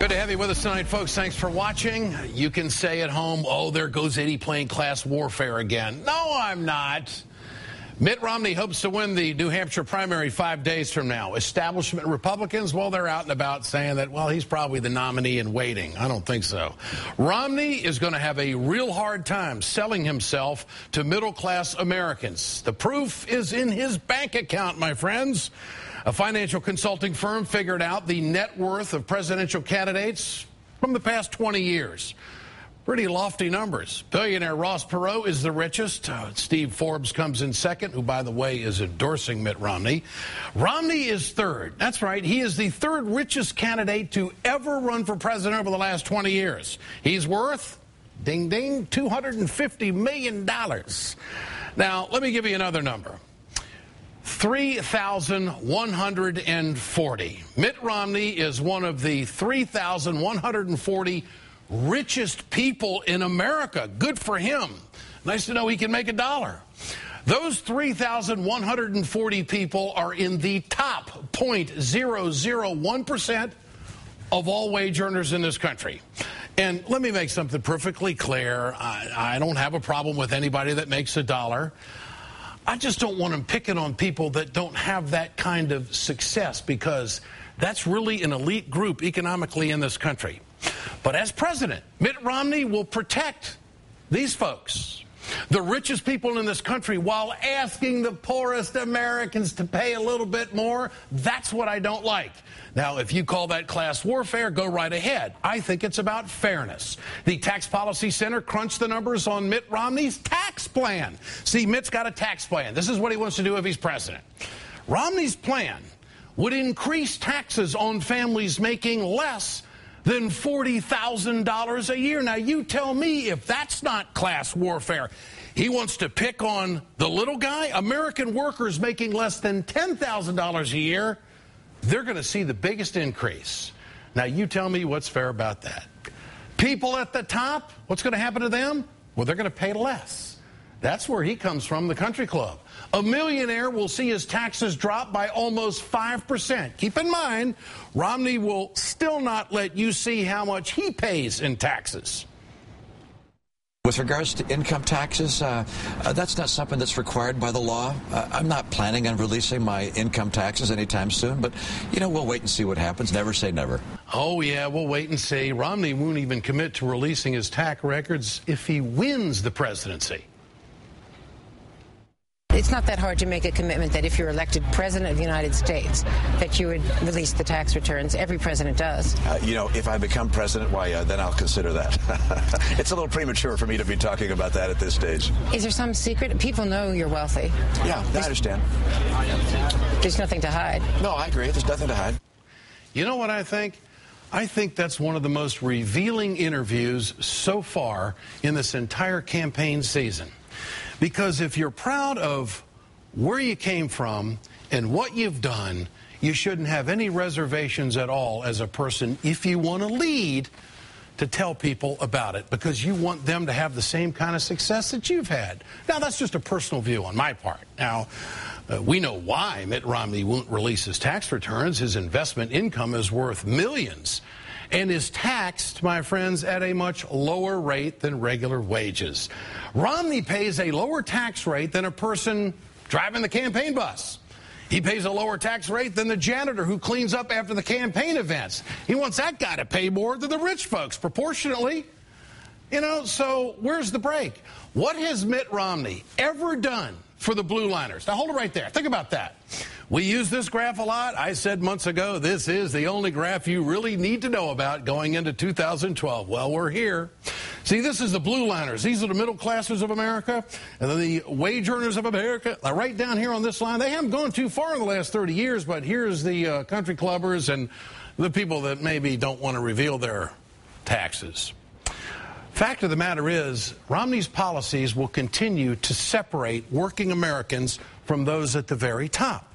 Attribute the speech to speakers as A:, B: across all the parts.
A: Good to have you with us tonight, folks. Thanks for watching. You can say at home, oh, there goes Eddie playing class warfare again. No, I'm not. Mitt Romney hopes to win the New Hampshire primary 5 days from now. Establishment Republicans, well, they're out and about saying that, well, he's probably the nominee in waiting. I don't think so. Romney is going to have a real hard time selling himself to middle-class Americans. The proof is in his bank account, my friends. A financial consulting firm figured out the net worth of presidential candidates from the past 20 years. Pretty lofty numbers. Billionaire Ross Perot is the richest. Steve Forbes comes in second, who, by the way, is endorsing Mitt Romney. Romney is third. That's right. He is the third richest candidate to ever run for president over the last 20 years. He's worth, ding, ding, $250 million. Now, let me give you another number. 3,140. Mitt Romney is one of the 3,140 richest people in America. Good for him. Nice to know he can make a dollar. Those 3,140 people are in the top 0.001% of all wage earners in this country. And let me make something perfectly clear. I don't have a problem with anybody that makes a dollar. I just don't want them picking on people that don't have that kind of success, because that's really an elite group economically in this country. But as president, Mitt Romney will protect these folks, the richest people in this country, while asking the poorest Americans to pay a little bit more. That's what I don't like. Now, if you call that class warfare, go right ahead. I think it's about fairness. The Tax Policy Center crunched the numbers on Mitt Romney's tax plan. See, Mitt's got a tax plan. This is what he wants to do if he's president. Romney's plan would increase taxes on families making less than $40,000 a year. Now, you tell me if that's not class warfare. He wants to pick on the little guy. American workers making less than $10,000 a year, they're going to see the biggest increase. Now, you tell me what's fair about that. People at the top, what's going to happen to them? Well, they're going to pay less. That's where he comes from, the country club. A millionaire will see his taxes drop by almost 5%. Keep in mind, Romney will still not let you see how much he pays in taxes.
B: With regards to income taxes, that's not something that's required by the law. I'm not planning on releasing my income taxes anytime soon, but, you know, we'll wait and see what happens. Never say never.
A: Oh, yeah, we'll wait and see. Romney won't even commit to releasing his tax records if he wins the presidency.
C: It's not that hard to make a commitment that if you're elected president of the United States, that you would release the tax returns. Every president does.
D: You know, if I become president, why, then I'll consider that. It's a little premature for me to be talking about that at this stage.
C: Is there some secret? People know you're wealthy.
D: Yeah, I understand.
C: There's nothing to hide.
D: No, I agree. There's nothing to hide.
A: You know what I think? I think that's one of the most revealing interviews so far in this entire campaign season. Because if you're proud of where you came from and what you've done, you shouldn't have any reservations at all as a person, if you want to lead, to tell people about it, because you want them to have the same kind of success that you've had. Now, that's just a personal view on my part. Now, we know why Mitt Romney won't release his tax returns. His investment income is worth millions and is taxed, my friends, at a much lower rate than regular wages. Romney pays a lower tax rate than a person driving the campaign bus. He pays a lower tax rate than the janitor who cleans up after the campaign events. He wants that guy to pay more than the rich folks, proportionately. You know, so where's the break? What has Mitt Romney ever done for the blue liners? Now, hold it right there. Think about that. We use this graph a lot. I said months ago, this is the only graph you really need to know about going into 2012. Well, we're here. See, this is the blue liners. These are the middle classes of America, and then the wage earners of America. Right down here on this line, they haven't gone too far in the last 30 years, but here's the country clubbers and the people that maybe don't want to reveal their taxes. Fact of the matter is, Romney's policies will continue to separate working Americans from those at the very top.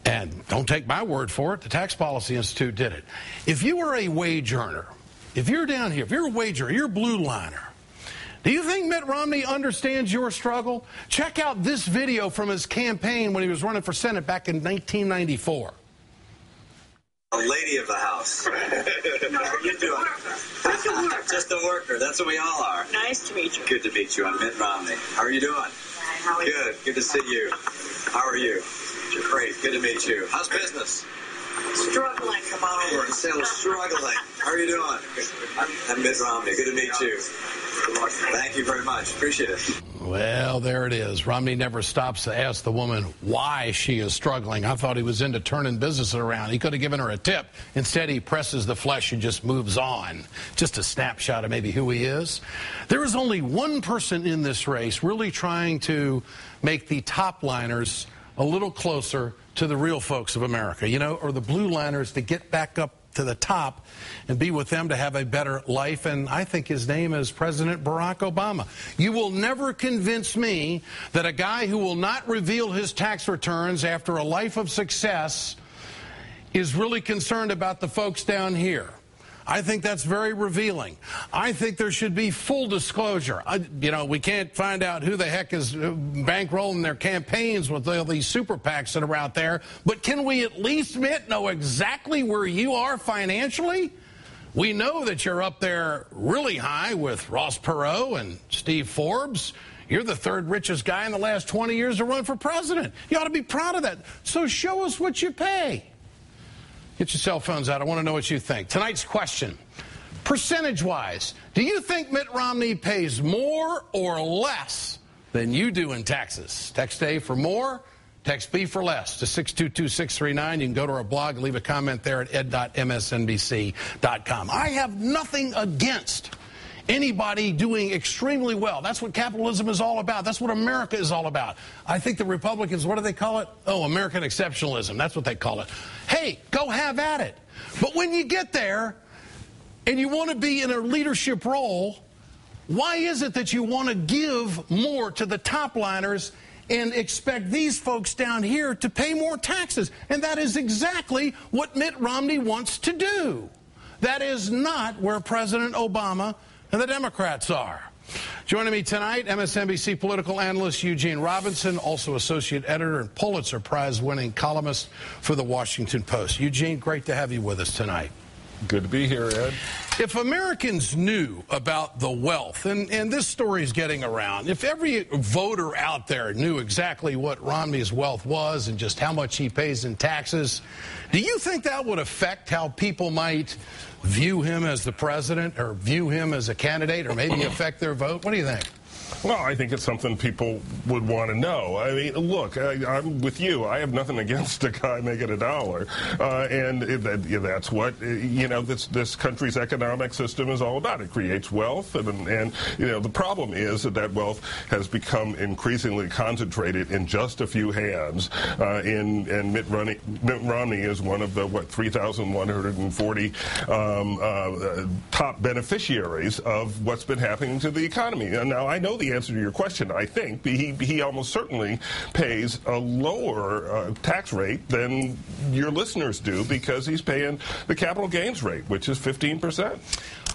A: And don't take my word for it. The Tax Policy Institute did it. If you are a wage earner, if you're down here, if you're a wage earner, you're a blue liner, do you think Mitt Romney understands your struggle? Check out this video from his campaign when he was running for Senate back in 1994.
E: A lady of the house. How are you doing? Just a worker. Just a worker. That's what we all are.
F: Nice to meet you.
E: Good to meet you. I'm Mitt Romney. How are you doing?
F: How are you?
E: Good. Good to see you. How are you? Great. Good to meet you. How's business?
F: Struggling.
E: Come on over and say hello. Struggling. How are you doing? I'm Mitt Romney. Good to meet you. Thank you very much. Appreciate it.
A: Well, there it is. Romney never stops to ask the woman why she is struggling. I thought he was into turning business around. He could have given her a tip. Instead, he presses the flesh and just moves on. Just a snapshot of maybe who he is. There is only one person in this race really trying to make the top liners a little closer to the real folks of America, you know, or the blue liners to get back up to the top and be with them to have a better life. And I think his name is President Barack Obama. You will never convince me that a guy who will not reveal his tax returns after a life of success is really concerned about the folks down here. I think that's very revealing. I think there should be full disclosure. You know, we can't find out who the heck is bankrolling their campaigns with all these super PACs that are out there, but can we at least, Mitt, know exactly where you are financially? We know that you're up there really high with Ross Perot and Steve Forbes. You're the third richest guy in the last 20 years to run for president. You ought to be proud of that. So show us what you pay. Get your cell phones out. I want to know what you think. Tonight's question, percentage-wise, do you think Mitt Romney pays more or less than you do in taxes? Text A for more, text B for less to 622-639. You can go to our blog and leave a comment there at ed.msnbc.com. I have nothing against anybody doing extremely well. That's what capitalism is all about. That's what America is all about. I think the Republicans, what do they call it? Oh, American exceptionalism. That's what they call it. Hey, go have at it. But when you get there and you want to be in a leadership role, why is it that you want to give more to the top liners and expect these folks down here to pay more taxes? And that is exactly what Mitt Romney wants to do. That is not where President Obama and the Democrats are. Joining me tonight, MSNBC political analyst Eugene Robinson, also associate editor and Pulitzer Prize-winning columnist for the Washington Post. Eugene, great to have you with us tonight.
G: Good to be here, Ed.
A: If Americans knew about the wealth, and this story is getting around, if every voter out there knew exactly what Romney's wealth was and just how much he pays in taxes, do you think that would affect how people might view him as the president or view him as a candidate or maybe affect their vote? What do you think?
G: Well, I think it's something people would want to know. I mean, look, I'm with you. I have nothing against a guy making $1. And that's what, you know, this country's economic system is all about. It creates wealth. And you know, the problem is that wealth has become increasingly concentrated in just a few hands. And Mitt Romney is one of the, 3,140 top beneficiaries of what's been happening to the economy. And now, I know the answer to your question. I think he almost certainly pays a lower tax rate than your listeners do because he's paying the capital gains rate, which is 15%.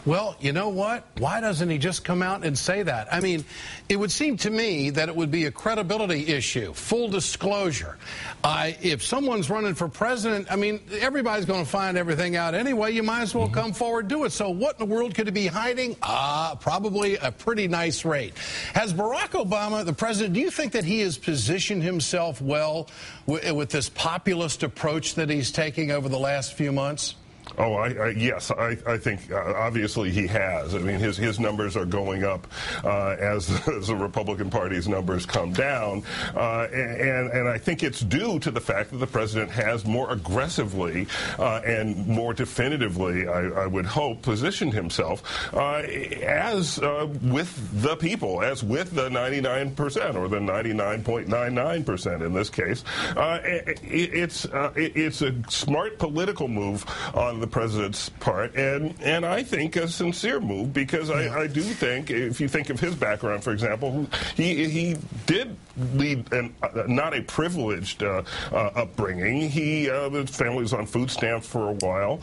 A: Well, you know what? Why doesn't he just come out and say that? I mean, it would seem to me that it would be a credibility issue, full disclosure. If someone's running for president, I mean, everybody's going to find everything out anyway. You might as well come forward, do it. So what in the world could he be hiding? Probably a pretty nice rate. Has Barack Obama, the president, do you think that he has positioned himself well with this populist approach that he's taking over the last few months?
G: Oh, yes, I think obviously he has. I mean, his numbers are going up as the Republican Party's numbers come down, and I think it's due to the fact that the president has more aggressively and more definitively, I would hope, positioned himself as with the people, as with the 99% or the 99.99% in this case. It's a smart political move on the president's part, and I think a sincere move, because I do think, if you think of his background, for example, he did lead not a privileged upbringing. His family was on food stamps for a while.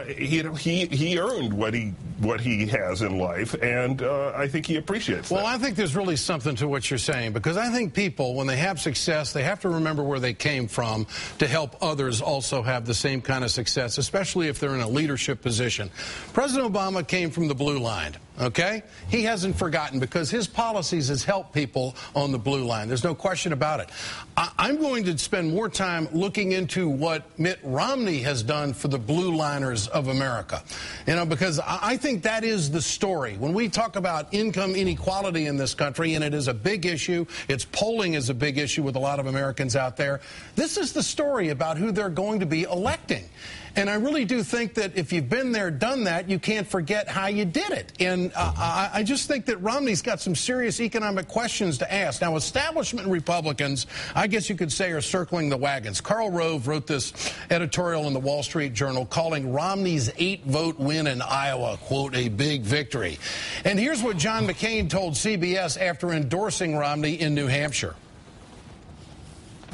G: He earned what he has in life, and I think he appreciates that.
A: Well, I think there's really something to what you're saying, because I think people, when they have success, they have to remember where they came from to help others also have the same kind of success, especially if they're in a leadership position. President Obama came from the blue line. Okay? He hasn't forgotten, because his policies has helped people on the blue line. There's no question about it. I'm going to spend more time looking into what Mitt Romney has done for the blue liners of America. You know, because I think that is the story. When we talk about income inequality in this country, and it is a big issue, its polling is a big issue with a lot of Americans out there, this is the story about who they're going to be electing. And I really do think that if you've been there, done that, you can't forget how you did it. And I just think that Romney's got some serious economic questions to ask. Now, establishment Republicans, I guess you could say, are circling the wagons. Karl Rove wrote this editorial in the Wall Street Journal calling Romney's 8-vote win in Iowa, quote, a big victory. And here's what John McCain told CBS after endorsing Romney in New Hampshire.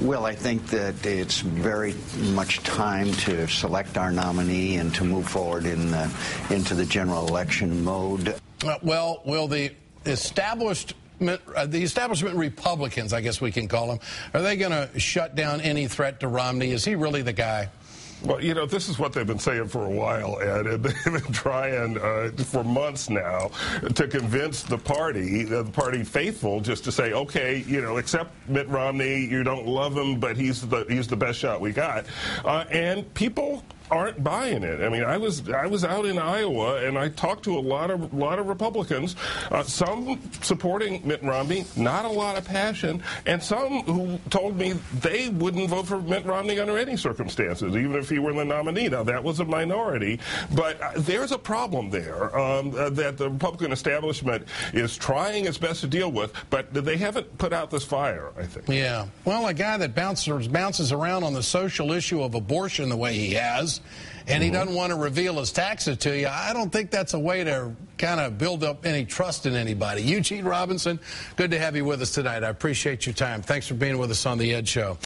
H: Well, I think that it's very much time to select our nominee and to move forward into the general election mode.
A: Well, will the establishment Republicans, I guess we can call them, are they going to shut down any threat to Romney? Is he really the guy?
G: Well, you know, this is what they've been saying for a while, Ed, and they've been trying for months now to convince the party faithful, just to say, okay, you know, accept Mitt Romney. You don't love him, but he's the best shot we got, and people aren't buying it. I mean, I was out in Iowa, and I talked to a lot of Republicans, some supporting Mitt Romney, not a lot of passion, and some who told me they wouldn't vote for Mitt Romney under any circumstances, even if he were the nominee. Now, that was a minority, but there's a problem there that the Republican establishment is trying its best to deal with, but they haven't put out this fire, I think.
A: Yeah. Well, a guy that bounces around on the social issue of abortion the way he has, and he doesn't want to reveal his taxes to you, I don't think that's a way to kind of build up any trust in anybody. Eugene Robinson, good to have you with us tonight. I appreciate your time. Thanks for being with us on The Ed Show.